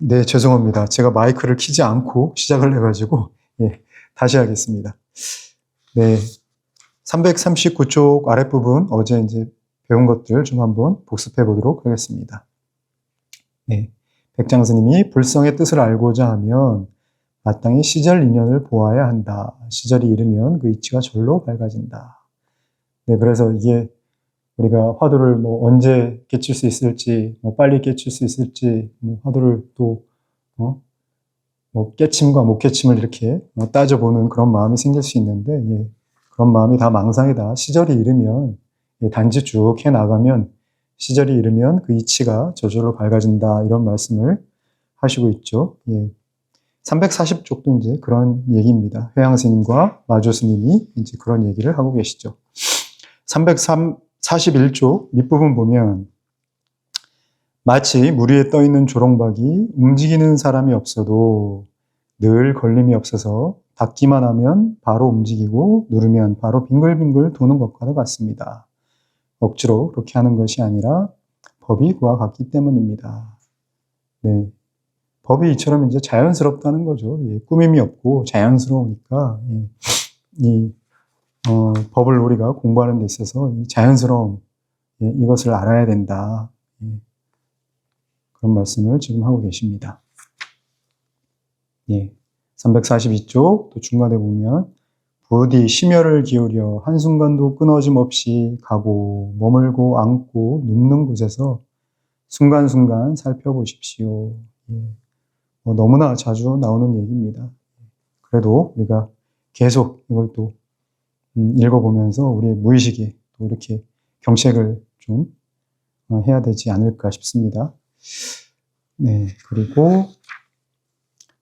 네, 죄송합니다. 제가 마이크를 켜지 않고 시작을 해가지고, 예, 다시 하겠습니다. 네, 339쪽 아랫부분 어제 이제 배운 것들 좀 한번 복습해 보도록 하겠습니다. 네, 백장 스님이 불성의 뜻을 알고자 하면 마땅히 시절 인연을 보아야 한다. 시절이 이르면 그 이치가 절로 밝아진다. 네, 그래서 이게 우리가 화두를 뭐 언제 깨칠 수 있을지, 뭐 빨리 깨칠 수 있을지, 뭐 화두를 또, 뭐 깨침과 못 깨침을 이렇게 따져보는 그런 마음이 생길 수 있는데, 예, 그런 마음이 다 망상이다. 시절이 이르면, 예, 단지 쭉 해나가면 시절이 이르면 그 이치가 저절로 밝아진다. 이런 말씀을 하시고 있죠. 예. 340쪽도 이제 그런 얘기입니다. 회양 스님과 마조 스님이 이제 그런 얘기를 하고 계시죠. 341쪽 밑부분 보면 마치 물 위에 떠 있는 조롱박이 움직이는 사람이 없어도 늘 걸림이 없어서 닿기만 하면 바로 움직이고 누르면 바로 빙글빙글 도는 것과도 같습니다. 억지로 그렇게 하는 것이 아니라 법이 그와 같기 때문입니다. 네. 법이 이처럼 이제 자연스럽다는 거죠. 예, 꾸밈이 없고 자연스러우니까, 예, 법을 우리가 공부하는 데 있어서 이 자연스러움, 예, 이것을 알아야 된다. 예, 그런 말씀을 지금 하고 계십니다. 예, 342쪽 또 중간에 보면 부디 심혈을 기울여 한순간도 끊어짐 없이 가고 머물고 앉고 눕는 곳에서 순간순간 살펴보십시오. 예, 너무나 자주 나오는 얘기입니다. 그래도 우리가 계속 이걸 또 읽어보면서 우리의 무의식이 또 이렇게 경책을 좀 해야 되지 않을까 싶습니다. 네, 그리고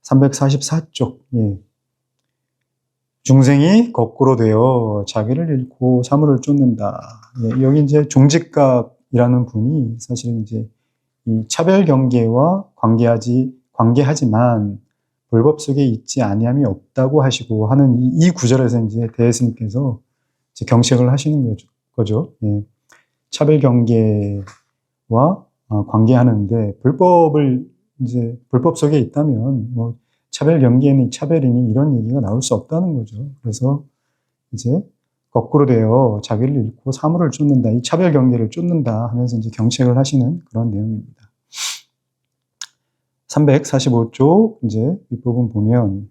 344쪽, 예. 중생이 거꾸로 되어 자기를 잃고 사물을 쫓는다. 예, 여기 이제 종직각이라는 분이 사실은 이제 이 차별 경계와 관계하지만 불법 속에 있지 아니함이 없다고 하시고 하는 이 구절에서 이제 대스님께서 이제 경책을 하시는 거죠. 예. 차별 경계와 관계하는데 불법 속에 있다면 뭐 차별 경계니 차별이니 이런 얘기가 나올 수 없다는 거죠. 그래서 이제 거꾸로 되어 자기를 잃고 사물을 쫓는다. 이 차별 경계를 쫓는다 하면서 이제 경책을 하시는 그런 내용입니다. 345쪽 이제 뒷부분 보면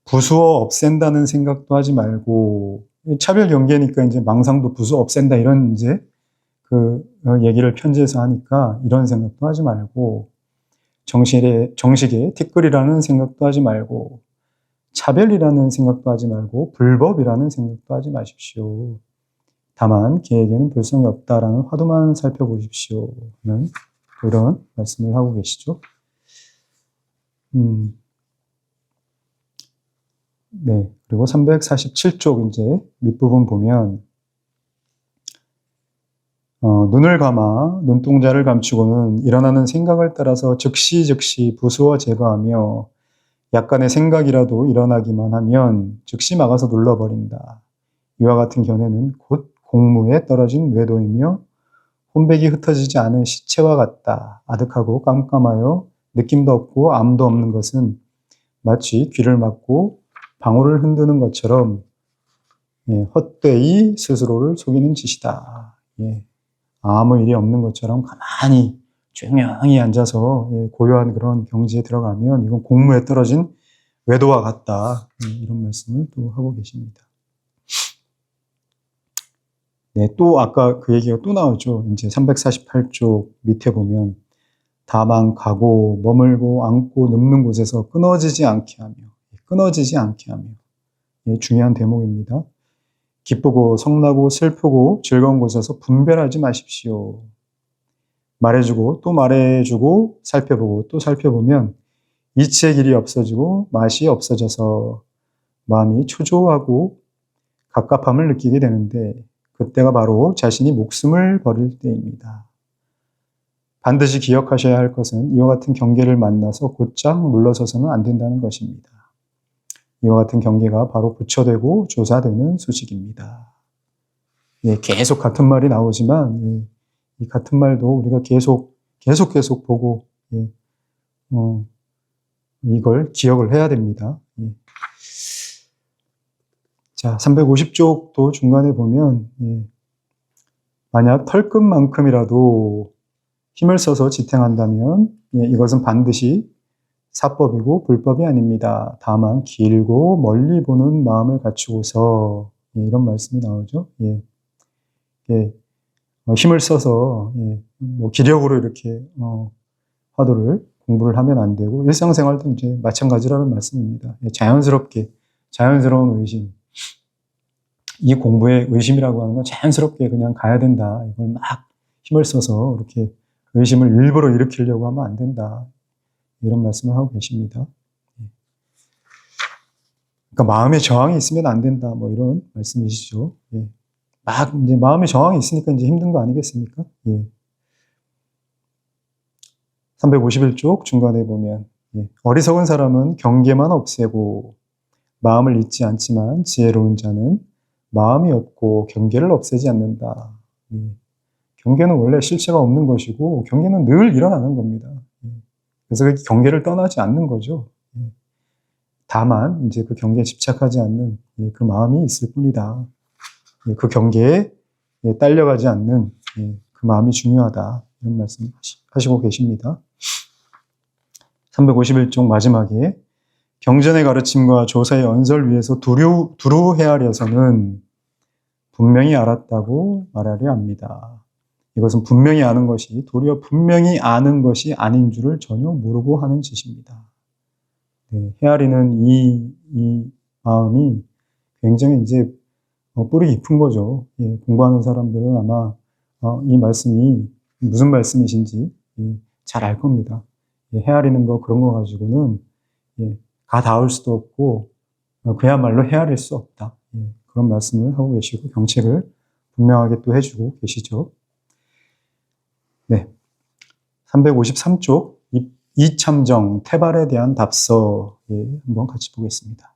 부수어 없앤다는 생각도 하지 말고 차별 경계니까 이제 망상도 부수어 없앤다 이런 이제 그 얘기를 편지에서 하니까 이런 생각도 하지 말고 정식에 티끌이라는 생각도 하지 말고 차별이라는 생각도 하지 말고 불법이라는 생각도 하지 마십시오. 다만 계에게는 불성이 없다라는 화두만 살펴보십시오. 는 그런 말씀을 하고 계시죠. 네. 그리고 347쪽 이제 밑부분 보면 눈을 감아 눈동자를 감추고는 일어나는 생각을 따라서 즉시 부수어 제거하며 약간의 생각이라도 일어나기만 하면 즉시 막아서 눌러버린다. 이와 같은 견해는 곧 공무에 떨어진 외도이며 혼백이 흩어지지 않은 시체와 같다. 아득하고 깜깜하여 느낌도 없고 암도 없는 것은 마치 귀를 막고 방울을 흔드는 것처럼, 예, 헛되이 스스로를 속이는 짓이다. 예, 아무 일이 없는 것처럼 가만히 조용히 앉아서, 예, 고요한 그런 경지에 들어가면 이건 공무에 떨어진 외도와 같다. 이런 말씀을 또 하고 계십니다. 네, 또 아까 그 얘기가 또 나오죠. 이제 348쪽 밑에 보면 다만 가고 머물고 앉고 눕는 곳에서 끊어지지 않게 하며 예, 중요한 대목입니다. 기쁘고 성나고 슬프고 즐거운 곳에서 분별하지 마십시오. 말해주고 또 말해주고 살펴보고 또 살펴보면 이치의 길이 없어지고 맛이 없어져서 마음이 초조하고 갑갑함을 느끼게 되는데 그때가 바로 자신이 목숨을 버릴 때입니다. 반드시 기억하셔야 할 것은 이와 같은 경계를 만나서 곧장 물러서서는 안 된다는 것입니다. 이와 같은 경계가 바로 부처되고 조사되는 수식입니다. 예, 계속 같은 말이 나오지만, 예, 이 같은 말도 우리가 계속 보고, 예, 이걸 기억을 해야 됩니다. 예. 자, 350쪽도 중간에 보면, 예. 만약 털끝만큼이라도 힘을 써서 지탱한다면, 예, 이것은 반드시 사법이고 불법이 아닙니다. 다만 길고 멀리 보는 마음을 갖추고서, 예, 이런 말씀이 나오죠. 예. 예. 힘을 써서, 예, 뭐 기력으로 이렇게 화두를 공부를 하면 안 되고, 일상생활도 이제 마찬가지라는 말씀입니다. 예, 자연스러운 의심. 이 공부의 의심이라고 하는 건 자연스럽게 그냥 가야 된다. 이걸 막 힘을 써서 이렇게 의심을 일부러 일으키려고 하면 안 된다. 이런 말씀을 하고 계십니다. 그러니까 마음에 저항이 있으면 안 된다. 뭐 이런 말씀이시죠. 예. 막 이제 마음에 저항이 있으니까 이제 힘든 거 아니겠습니까? 예. 351쪽 중간에 보면, 예. 어리석은 사람은 경계만 없애고 마음을 잊지 않지만 지혜로운 자는 마음이 없고 경계를 없애지 않는다. 예. 경계는 원래 실체가 없는 것이고 경계는 늘 일어나는 겁니다. 예. 그래서 그 경계를 떠나지 않는 거죠. 예. 다만 이제 그 경계에 집착하지 않는, 예, 그 마음이 있을 뿐이다. 예, 그 경계에, 예, 딸려가지 않는, 예, 그 마음이 중요하다. 이런 말씀 하시고 계십니다. 351쪽 마지막에 경전의 가르침과 조사의 언설 위에서 두루 헤아려서는 분명히 알았다고 말하려 합니다. 이것은 분명히 아는 것이 도리어 분명히 아는 것이 아닌 줄을 전혀 모르고 하는 짓입니다. 네, 헤아리는 이 마음이 굉장히 이제 뿌리 깊은 거죠. 예, 공부하는 사람들은 아마 이 말씀이 무슨 말씀이신지, 예, 잘 알 겁니다. 예, 헤아리는 거 그런 거 가지고는, 예, 가 닿을 수도 없고 그야말로 헤아릴 수 없다. 예, 그런 말씀을 하고 계시고 경책을 분명하게 또 해주고 계시죠. 네, 353쪽 이참정 태발에 대한 답서, 예, 한번 같이 보겠습니다.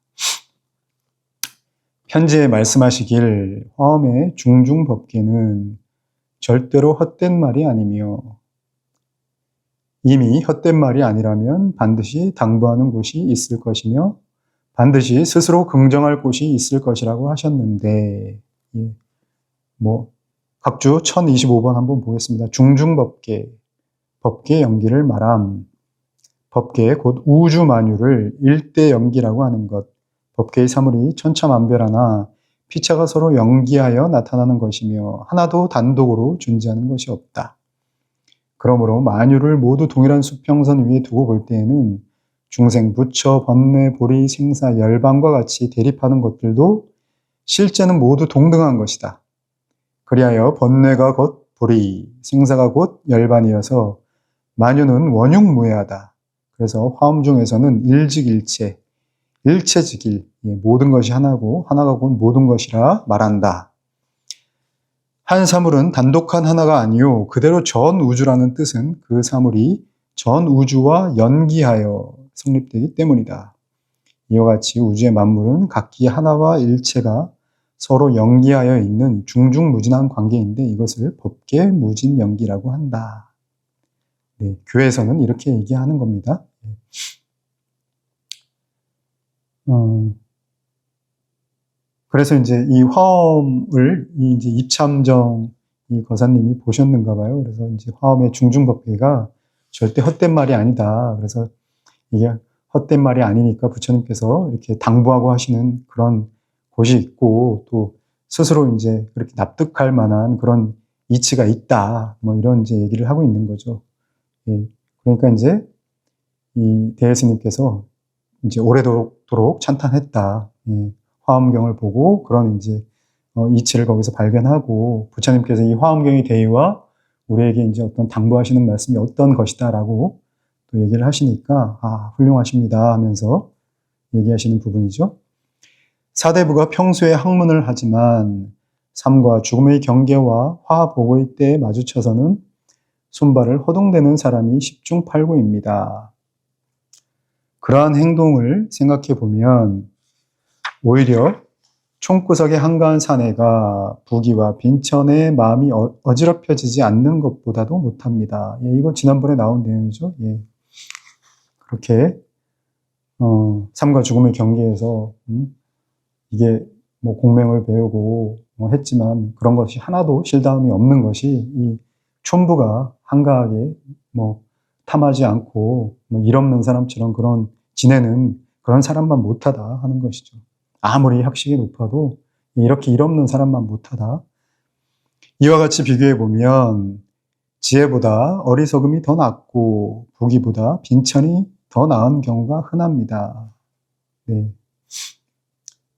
편지에 말씀하시길 화엄의 중중법계는 절대로 헛된 말이 아니며 이미 헛된 말이 아니라면 반드시 당부하는 곳이 있을 것이며 반드시 스스로 긍정할 곳이 있을 것이라고 하셨는데, 예, 뭐 각주 1025번 한번 보겠습니다. 중중법계, 법계 연기를 말함. 법계 곧 우주만유를 일대 연기라고 하는 것. 법계의 사물이 천차만별하나 피차가 서로 연기하여 나타나는 것이며 하나도 단독으로 존재하는 것이 없다. 그러므로 만유를 모두 동일한 수평선 위에 두고 볼 때에는 중생, 부처, 번뇌, 보리, 생사, 열반과 같이 대립하는 것들도 실제는 모두 동등한 것이다. 그리하여 번뇌가 곧 보리, 생사가 곧 열반이어서 만유는 원육무해하다. 그래서 화엄 중에서는 일직일체, 일체즉일, 모든 것이 하나고 하나가 곧 모든 것이라 말한다. 한 사물은 단독한 하나가 아니요 그대로 전 우주라는 뜻은 그 사물이 전 우주와 연기하여 성립되기 때문이다. 이와 같이 우주의 만물은 각기 하나와 일체가 서로 연기하여 있는 중중무진한 관계인데 이것을 법계무진연기라고 한다. 네, 교회에서는 이렇게 얘기하는 겁니다. 그래서 이제 이 화엄을 이제 이참정 이 거사님이 보셨는가 봐요. 그래서 이제 화엄의 중중법계가 절대 헛된 말이 아니다. 그래서 이게 헛된 말이 아니니까 부처님께서 이렇게 당부하고 하시는 그런 곳이 있고 또 스스로 이제 그렇게 납득할 만한 그런 이치가 있다. 뭐 이런 이제 얘기를 하고 있는 거죠. 예. 그러니까 이제 이 대예스님께서 이제 오래도록 찬탄했다. 예. 화엄경을 보고 그런 이제 이치를 거기서 발견하고 부처님께서 이 화엄경의 대의와 우리에게 이제 어떤 당부하시는 말씀이 어떤 것이다라고 또 얘기를 하시니까 아, 훌륭하십니다 하면서 얘기하시는 부분이죠. 사대부가 평소에 학문을 하지만 삶과 죽음의 경계와 화보고의 때에 마주쳐서는 손발을 허둥대는 사람이 10중 8구입니다. 그러한 행동을 생각해 보면 오히려 총구석의 한가한 사내가 부귀와 빈천의 마음이 어지럽혀지지 않는 것보다도 못합니다. 예, 이거 지난번에 나온 내용이죠. 예. 그렇게 삶과 죽음의 경계에서 이게 뭐 공명을 배우고 했지만 그런 것이 하나도 실다움이 없는 것이 이 촌부가 한가하게 뭐 탐하지 않고 뭐 일 없는 사람처럼 그런 지내는 그런 사람만 못하다 하는 것이죠. 아무리 학식이 높아도 이렇게 일 없는 사람만 못하다. 이와 같이 비교해 보면 지혜보다 어리석음이 더 낫고 부귀보다 빈천이 더 나은 경우가 흔합니다. 네.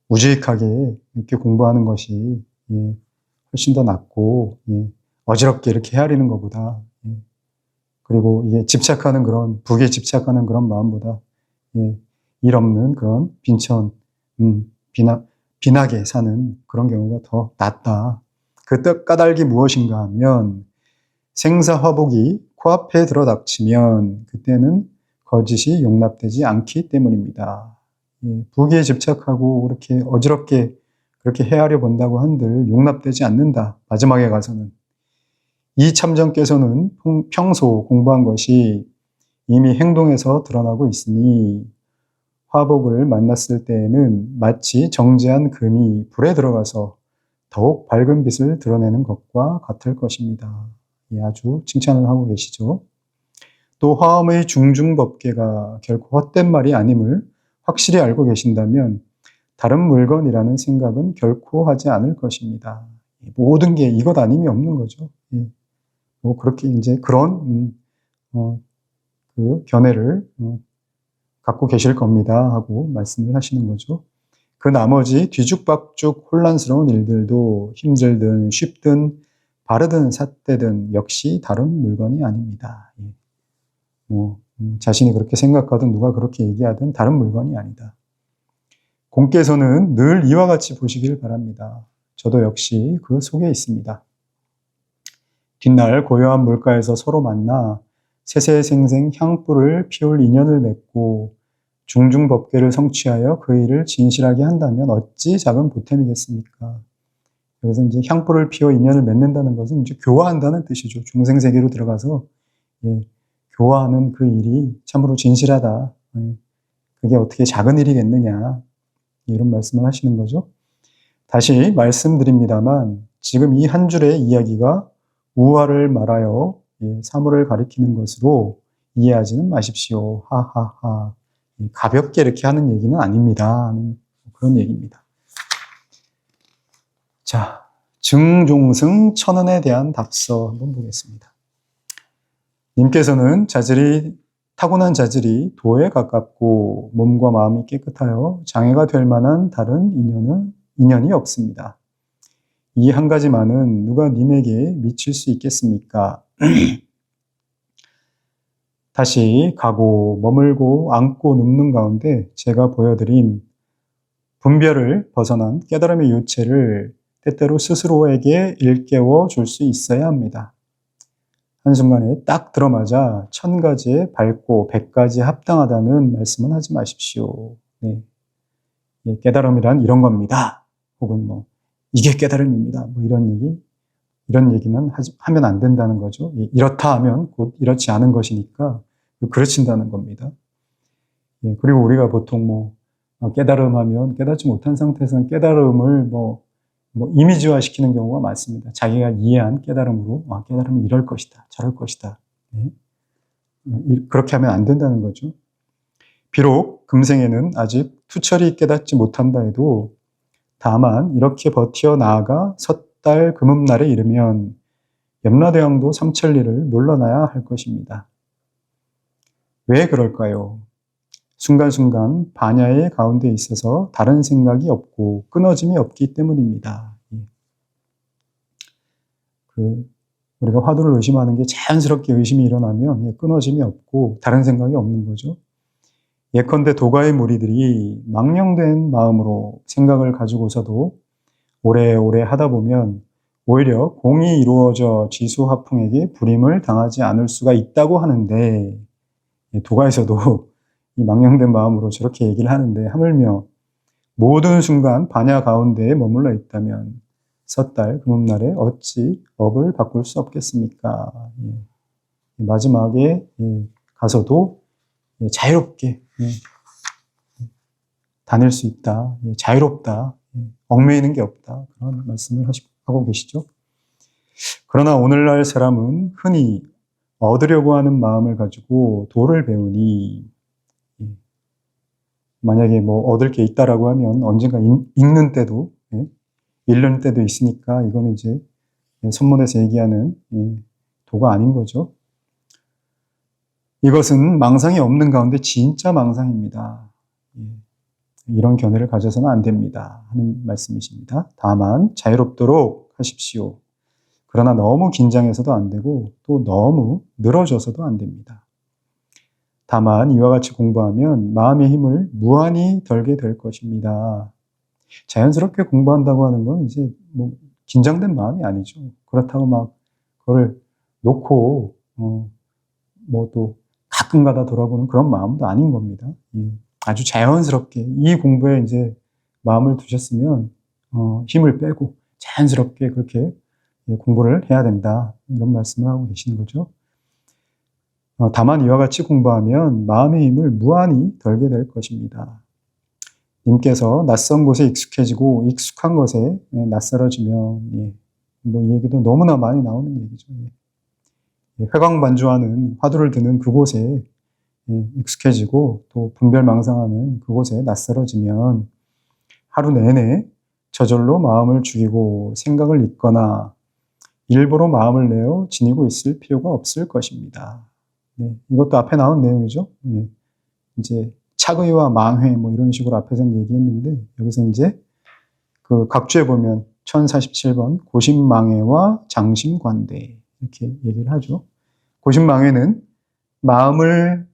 우직하게 이렇게 공부하는 것이 훨씬 더 낫고 어지럽게 이렇게 헤아리는 것보다 그리고 이게 집착하는 그런 북에 집착하는 그런 마음보다 일 없는 그런 빈천 빈하게 사는 그런 경우가 더 낫다. 그 까닭이 무엇인가 하면 생사화복이 코앞에 들어닥치면 그때는 거짓이 용납되지 않기 때문입니다. 부귀에 집착하고 그렇게 어지럽게 그렇게 헤아려 본다고 한들 용납되지 않는다. 마지막에 가서는. 이 참정께서는 평소 공부한 것이 이미 행동에서 드러나고 있으니 화복을 만났을 때에는 마치 정제한 금이 불에 들어가서 더욱 밝은 빛을 드러내는 것과 같을 것입니다. 아주 칭찬을 하고 계시죠. 또 화엄의 중중법계가 결코 헛된 말이 아님을 확실히 알고 계신다면 다른 물건이라는 생각은 결코 하지 않을 것입니다. 모든 게 이것 아님이 없는 거죠. 뭐 그렇게 이제 그런 그 견해를 갖고 계실 겁니다 하고 말씀을 하시는 거죠. 그 나머지 뒤죽박죽 혼란스러운 일들도 힘들든 쉽든 바르든 삿되든 역시 다른 물건이 아닙니다. 자신이 그렇게 생각하든 누가 그렇게 얘기하든 다른 물건이 아니다. 공께서는 늘 이와 같이 보시길 바랍니다. 저도 역시 그 속에 있습니다. 뒷날 고요한 물가에서 서로 만나 세세생생 향불을 피울 인연을 맺고 중중법계를 성취하여 그 일을 진실하게 한다면 어찌 작은 보탬이겠습니까? 여기서 이제 향불을 피워 인연을 맺는다는 것은 이제 교화한다는 뜻이죠. 중생세계로 들어가서 교화하는 그 일이 참으로 진실하다. 그게 어떻게 작은 일이겠느냐. 이런 말씀을 하시는 거죠. 다시 말씀드립니다만 지금 이 한 줄의 이야기가 우화를 말하여 사물을 가리키는 것으로 이해하지는 마십시오. 하하하. 가볍게 이렇게 하는 얘기는 아닙니다. 그런 얘기입니다. 자, 증종승 천언에 대한 답서 한번 보겠습니다. 님께서는 타고난 자질이 도에 가깝고 몸과 마음이 깨끗하여 장애가 될 만한 다른 인연이 없습니다. 이 한 가지만은 누가 님에게 미칠 수 있겠습니까? 다시 가고 머물고 앉고 눕는 가운데 제가 보여드린 분별을 벗어난 깨달음의 유체를 때때로 스스로에게 일깨워 줄 수 있어야 합니다. 한순간에 딱 들어맞아 1000가지에 밝고 100가지에 합당하다는 말씀은 하지 마십시오. 네. 깨달음이란 이런 겁니다. 혹은 뭐 이게 깨달음입니다. 뭐 이런 얘기는 하면 안 된다는 거죠. 이렇다 하면 곧 이렇지 않은 것이니까 그르친다는 겁니다. 그리고 우리가 보통 뭐 깨달음하면 깨닫지 못한 상태에서는 깨달음을 뭐 이미지화 시키는 경우가 많습니다. 자기가 이해한 깨달음으로 깨달음은 이럴 것이다, 저럴 것이다. 그렇게 하면 안 된다는 거죠. 비록 금생에는 아직 투철히 깨닫지 못한다 해도 다만 이렇게 버티어 나아가 섣달 금음날에 이르면 염라대왕도 삼천리를 물러나야 할 것입니다. 왜 그럴까요? 순간순간 반야의 가운데 있어서 다른 생각이 없고 끊어짐이 없기 때문입니다. 우리가 화두를 의심하는 게 자연스럽게 의심이 일어나면 끊어짐이 없고 다른 생각이 없는 거죠. 예컨대 도가의 무리들이 망령된 마음으로 생각을 가지고서도 오래오래 하다 보면 오히려 공이 이루어져 지수화풍에게 불임을 당하지 않을 수가 있다고 하는데 도가에서도 이 망령된 마음으로 저렇게 얘기를 하는데 하물며 모든 순간 반야 가운데에 머물러 있다면 섣달 금음날에 어찌 업을 바꿀 수 없겠습니까? 마지막에 가서도 자유롭게 다닐 수 있다. 예, 자유롭다. 예, 얽매이는 게 없다. 그런 말씀을 하고 계시죠. 그러나 오늘날 사람은 흔히 얻으려고 하는 마음을 가지고 도를 배우니 예, 만약에 뭐 얻을 게 있다라고 하면 언젠가 읽는 때도 예, 잃는 때도 있으니까 이거는 이제 선문에서 얘기하는 도가 아닌 거죠. 이것은 망상이 없는 가운데 진짜 망상입니다. 예, 이런 견해를 가져서는 안 됩니다. 하는 말씀이십니다. 다만 자유롭도록 하십시오. 그러나 너무 긴장해서도 안 되고 또 너무 늘어져서도 안 됩니다. 다만 이와 같이 공부하면 마음의 힘을 무한히 덜게 될 것입니다. 자연스럽게 공부한다고 하는 건 이제 뭐 긴장된 마음이 아니죠. 그렇다고 막 그걸 놓고 뭐 또 가끔가다 돌아보는 그런 마음도 아닌 겁니다. 예. 아주 자연스럽게 이 공부에 이제 마음을 두셨으면 힘을 빼고 자연스럽게 그렇게 공부를 해야 된다. 이런 말씀을 하고 계시는 거죠. 다만 이와 같이 공부하면 마음의 힘을 무한히 덜게 될 것입니다. 님께서 낯선 곳에 익숙해지고 익숙한 것에 낯설어지면 뭐 이 얘기도 너무나 많이 나오는 얘기죠. 회광반주하는 화두를 드는 그곳에 익숙해지고 또 분별망상하는 그곳에 낯설어지면 하루 내내 저절로 마음을 죽이고 생각을 잊거나 일부러 마음을 내어 지니고 있을 필요가 없을 것입니다. 네, 이것도 앞에 나온 내용이죠. 이제 착의와 망회 뭐 이런 식으로 앞에서는 얘기했는데 여기서 이제 그 각주에 보면 1047번 고심망회와 장심관대 이렇게 얘기를 하죠. 고심망회는 마음을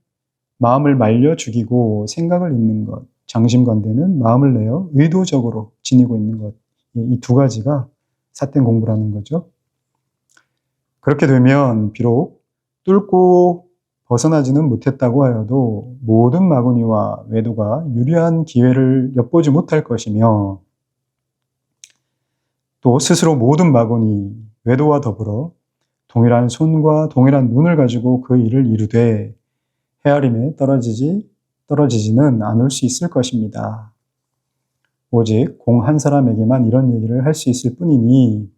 말려 죽이고 생각을 잊는 것, 장심관대는 마음을 내어 의도적으로 지니고 있는 것. 이 두 가지가 삿된 공부라는 거죠. 그렇게 되면 비록 뚫고 벗어나지는 못했다고 하여도 모든 마구니와 외도가 유리한 기회를 엿보지 못할 것이며 또 스스로 모든 마구니, 외도와 더불어 동일한 손과 동일한 눈을 가지고 그 일을 이루되 헤아림에 떨어지지는 않을 수 있을 것입니다. 오직 공 한 사람에게만 이런 얘기를 할 수 있을 뿐이니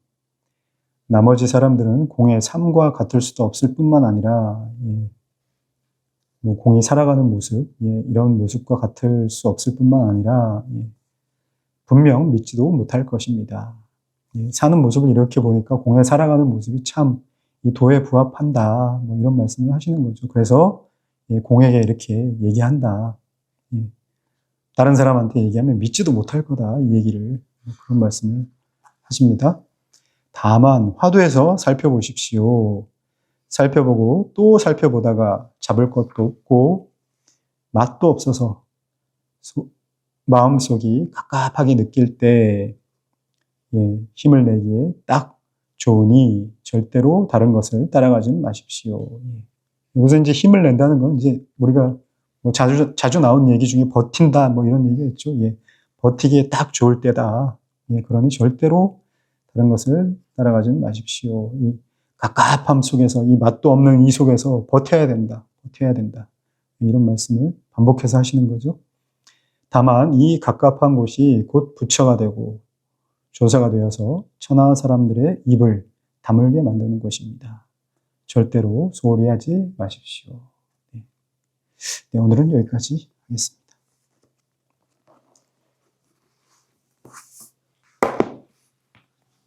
나머지 사람들은 공의 삶과 같을 수도 없을 뿐만 아니라 뭐 공이 살아가는 모습, 이런 모습과 같을 수 없을 뿐만 아니라 분명 믿지도 못할 것입니다. 사는 모습을 이렇게 보니까 공에 살아가는 모습이 참 이 도에 부합한다. 뭐 이런 말씀을 하시는 거죠. 그래서 공에게 이렇게 얘기한다. 다른 사람한테 얘기하면 믿지도 못할 거다. 이 얘기를 그런 말씀을 하십니다. 다만 화두에서 살펴보십시오. 살펴보고 또 살펴보다가 잡을 것도 없고 맛도 없어서 마음속이 갑갑하게 느낄 때 힘을 내기에 딱 좋으니 절대로 다른 것을 따라가지는 마십시오. 여기서 이제 힘을 낸다는 건 이제 우리가 뭐 자주 나온 얘기 중에 버틴다 뭐 이런 얘기가 있죠. 버티기에 딱 좋을 때다. 그러니 절대로 다른 것을 따라가지는 마십시오. 이 갑갑함 속에서 이 맛도 없는 이 속에서 버텨야 된다. 이런 말씀을 반복해서 하시는 거죠. 다만 이 갑갑한 곳이 곧 부처가 되고 조사가 되어서 천하 사람들의 입을 다물게 만드는 것입니다. 절대로 소홀히 하지 마십시오. 네, 오늘은 여기까지 하겠습니다.